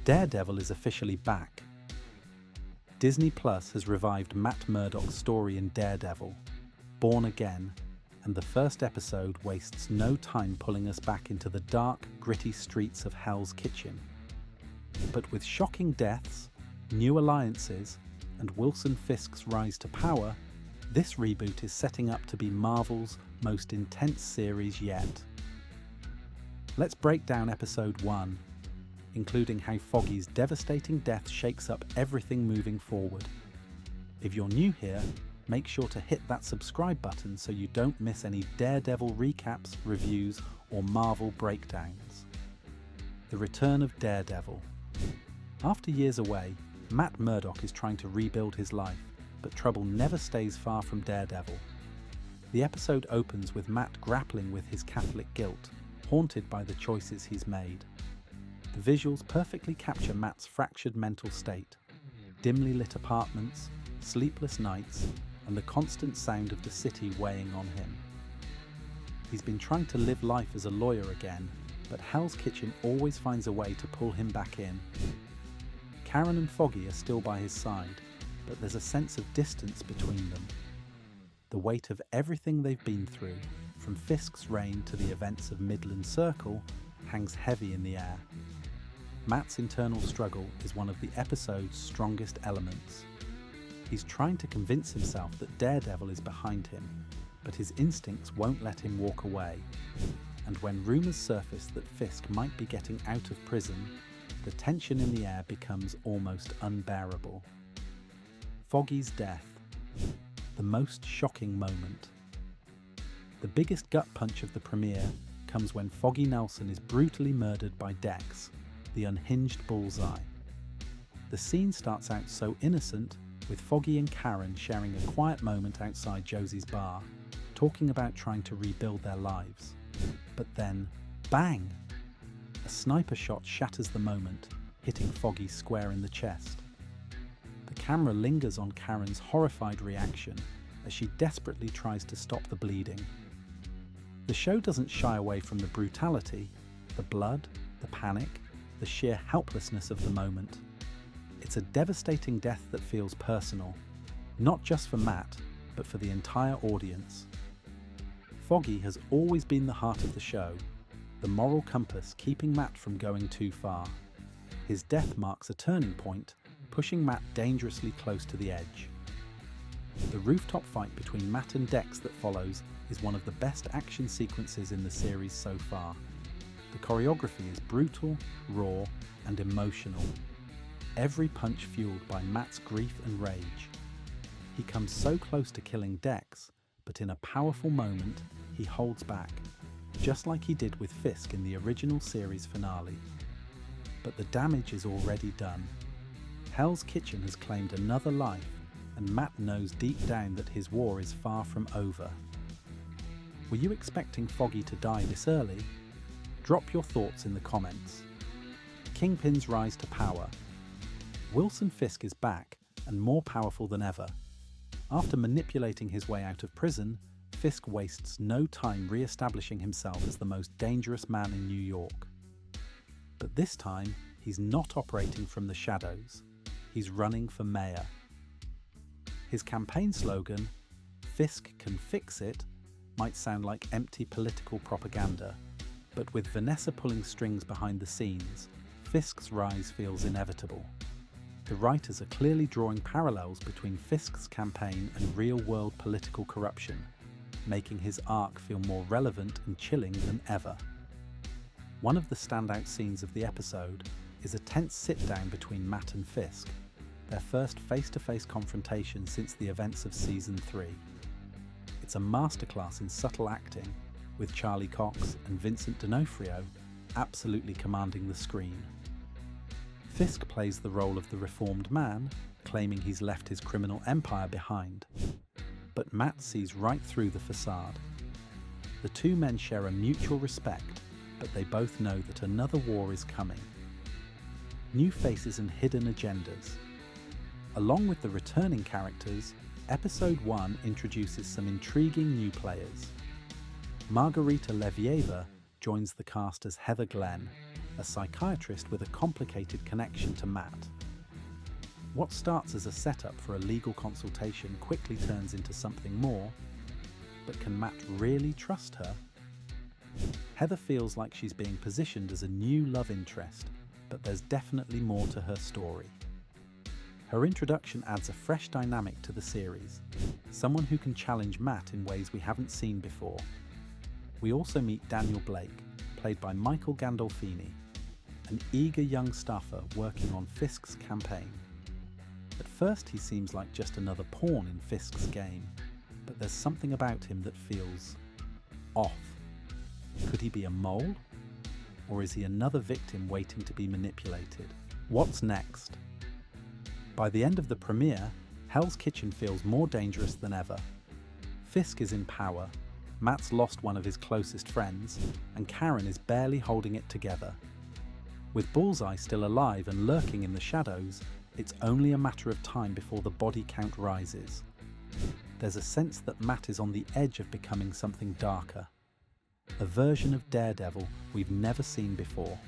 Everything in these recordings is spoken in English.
Daredevil is officially back. Disney Plus has revived Matt Murdock's story in Daredevil, Born Again, and the first episode wastes no time pulling us back into the dark, gritty streets of Hell's Kitchen. But with shocking deaths, new alliances, and Wilson Fisk's rise to power, this reboot is setting up to be Marvel's most intense series yet. Let's break down episode 1, including how Foggy's devastating death shakes up everything moving forward. If you're new here, make sure to hit that subscribe button so you don't miss any Daredevil recaps, reviews, or Marvel breakdowns. The return of Daredevil. After years away, Matt Murdock is trying to rebuild his life, but trouble never stays far from Daredevil. The episode opens with Matt grappling with his Catholic guilt, haunted by the choices he's made. The visuals perfectly capture Matt's fractured mental state: dimly lit apartments, sleepless nights, and the constant sound of the city weighing on him. He's been trying to live life as a lawyer again, but Hell's Kitchen always finds a way to pull him back in. Karen and Foggy are still by his side, but there's a sense of distance between them. The weight of everything they've been through, from Fisk's reign to the events of Midland Circle, hangs heavy in the air. Matt's internal struggle is one of the episode's strongest elements. He's trying to convince himself that Daredevil is behind him, but his instincts won't let him walk away. And when rumours surface that Fisk might be getting out of prison, the tension in the air becomes almost unbearable. Foggy's death. The most shocking moment. The biggest gut punch of the premiere comes when Foggy Nelson is brutally murdered by Dex, the unhinged Bullseye. The scene starts out so innocent, with Foggy and Karen sharing a quiet moment outside Josie's bar, talking about trying to rebuild their lives. But then, bang! A sniper shot shatters the moment, hitting Foggy square in the chest. The camera lingers on Karen's horrified reaction as she desperately tries to stop the bleeding. The show doesn't shy away from the brutality, the blood, the panic, the sheer helplessness of the moment. It's a devastating death that feels personal, not just for Matt, but for the entire audience. Foggy has always been the heart of the show, the moral compass keeping Matt from going too far. His death marks a turning point, pushing Matt dangerously close to the edge. The rooftop fight between Matt and Dex that follows is one of the best action sequences in the series so far. The choreography is brutal, raw, and emotional. Every punch fueled by Matt's grief and rage. He comes so close to killing Dex, but in a powerful moment, he holds back, just like he did with Fisk in the original series finale. But the damage is already done. Hell's Kitchen has claimed another life, and Matt knows deep down that his war is far from over. Were you expecting Foggy to die this early? Drop your thoughts in the comments. Kingpin's rise to power. Wilson Fisk is back, and more powerful than ever. After manipulating his way out of prison, Fisk wastes no time re-establishing himself as the most dangerous man in New York. But this time, he's not operating from the shadows. He's running for mayor. His campaign slogan, "Fisk can fix it," might sound like empty political propaganda, but with Vanessa pulling strings behind the scenes, Fisk's rise feels inevitable. The writers are clearly drawing parallels between Fisk's campaign and real-world political corruption, making his arc feel more relevant and chilling than ever. One of the standout scenes of the episode is a tense sit-down between Matt and Fisk, their first face-to-face confrontation since the events of Season 3. It's a masterclass in subtle acting, with Charlie Cox and Vincent D'Onofrio absolutely commanding the screen. Fisk plays the role of the reformed man, claiming he's left his criminal empire behind. But Matt sees right through the facade. The two men share a mutual respect, but they both know that another war is coming. New faces and hidden agendas. Along with the returning characters, Episode 1 introduces some intriguing new players. Margarita Levieva joins the cast as Heather Glenn, a psychiatrist with a complicated connection to Matt. What starts as a setup for a legal consultation quickly turns into something more, but can Matt really trust her? Heather feels like she's being positioned as a new love interest, but there's definitely more to her story. Her introduction adds a fresh dynamic to the series, someone who can challenge Matt in ways we haven't seen before. We also meet Daniel Blake, played by Michael Gandolfini, an eager young staffer working on Fisk's campaign. At first he seems like just another pawn in Fisk's game, but there's something about him that feels off. Could he be a mole? Or is he another victim waiting to be manipulated? What's next? By the end of the premiere, Hell's Kitchen feels more dangerous than ever. Fisk is in power, Matt's lost one of his closest friends, and Karen is barely holding it together. With Bullseye still alive and lurking in the shadows, it's only a matter of time before the body count rises. There's a sense that Matt is on the edge of becoming something darker. A version of Daredevil we've never seen before.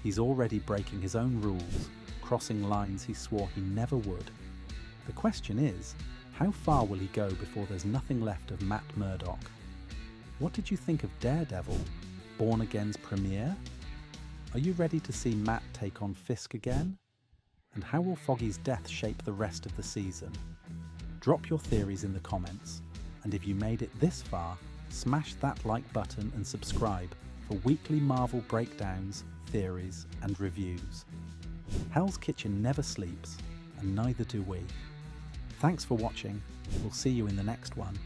He's already breaking his own rules, crossing lines he swore he never would. The question is, how far will he go before there's nothing left of Matt Murdock? What did you think of Daredevil, Born Again's premiere? Are you ready to see Matt take on Fisk again? And how will Foggy's death shape the rest of the season? Drop your theories in the comments, and if you made it this far, smash that like button and subscribe for weekly Marvel breakdowns, theories, and reviews. Hell's Kitchen never sleeps, and neither do we. Thanks for watching. We'll see you in the next one.